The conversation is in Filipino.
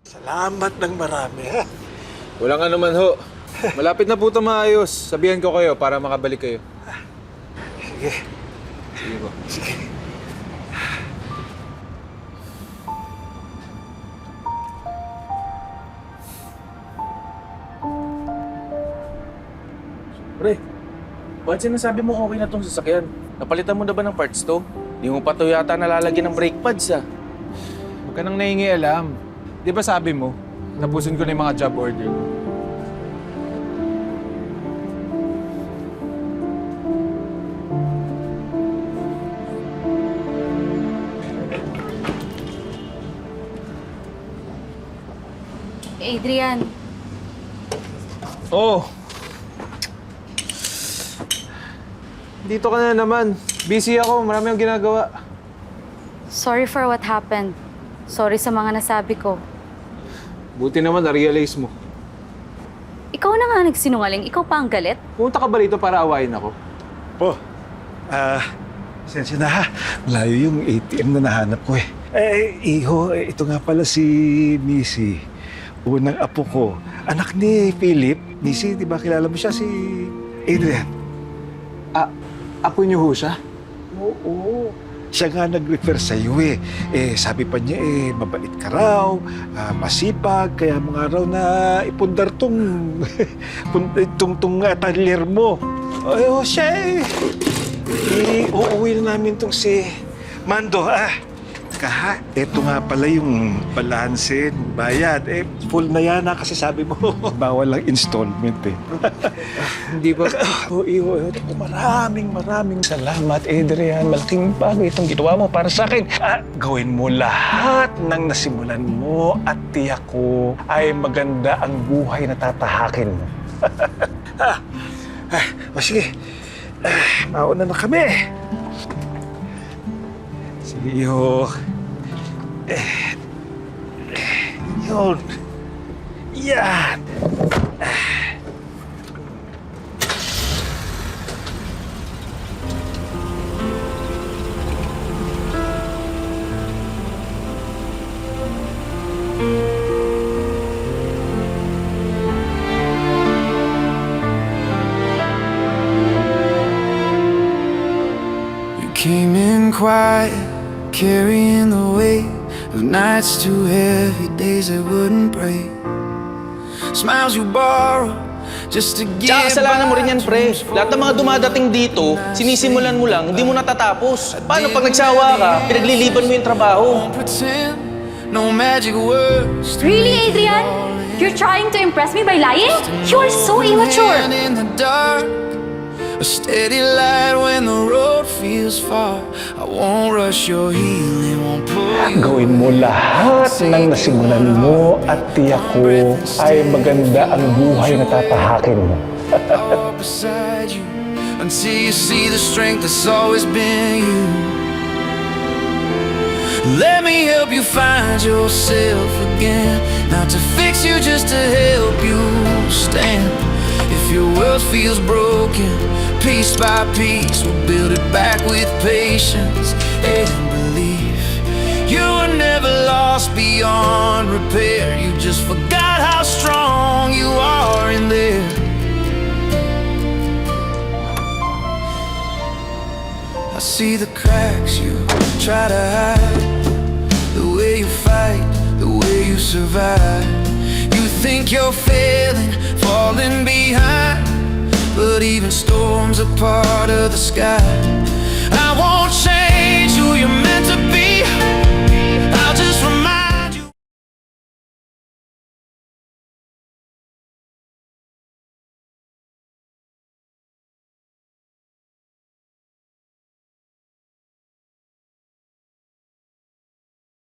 Salamat ng marami, ha? Walang ano man ho. Malapit na po ito maayos. Sabihan ko kayo para makabalik kayo. Sige. Sige po. Sige. Pre, bakit sinasabi mo okay na tong sasakyan? Napalitan mo na ba ng parts to? Di mo pa to yata nalalagyan ng brake pads ah. Huwag ka nang alam. Di ba sabi mo, tapusin ko na yung mga job order ko. Adrian, Oh! Dito ka na naman. Busy ako. Marami akong ginagawa. sorry for what happened. Sorry sa mga nasabi ko. Buti naman na-realize mo. Ikaw na nga nagsinungaling. Ikaw pa ang galit? Pumunta ka ba rito para awayin ako? Po, sensya na ha. Malayo yung ATM na nahanap ko eh. Iho, ito nga pala si Missy. Unang apo ko. Anak ni Philip. Missy, di ba kilala mo siya si Adrian? Apo niyo ho siya? Oo. Siya nga nag-refer sa iyo eh. Sabi pa niya mabait ka raw, masipag, kaya mga raw na ipundar tong atelier mo. Siya uuwi na namin tong si Mando. Ito nga pala yung balanse, bayad. Full na yan kasi sabi mo, bawal lang installment eh. Hindi ba? Iho, maraming salamat, Adrian. Malaking bagay itong ginawa mo para sa akin. Gawin mo lahat ng nasimulan mo at tiyak ko ay maganda ang buhay na tatahakin mo. Sige, mauna na kami. Sige, Iho. Yun. Yan. You came in quiet, carrying the weight of nights too heavy, days that wouldn't break. Smiles you borrow just to get Tsaka kasalanan mo rin yan, pre. by. Lahat ng mga dumadating dito, sinisimulan mo lang, hindi mo natatapos. Paano pag nagsawa ka, pinagliliban mo yung trabaho? Don't pretend, no magic words. Really, Adrian? You're trying to impress me by lying? You are so immature. Hand in the dark, a steady light when the road feels far. I won't rush your healing, won't pull you. Gawin mo lahat ng nasimulan mo at tiyak ko ay maganda ang buhay na tatahakin mo. All beside you until you see the strength that's always been you. Let me help you find yourself again, not to fix you, just to help you stand. If your world feels broken, piece by piece, we'll build it back with patience and belief. You were never lost beyond repair. You just forgot how strong you are in there. I see the cracks you try to hide, the way you fight, the way you survive. You think you're failing, falling behind, but even storms are part of the sky.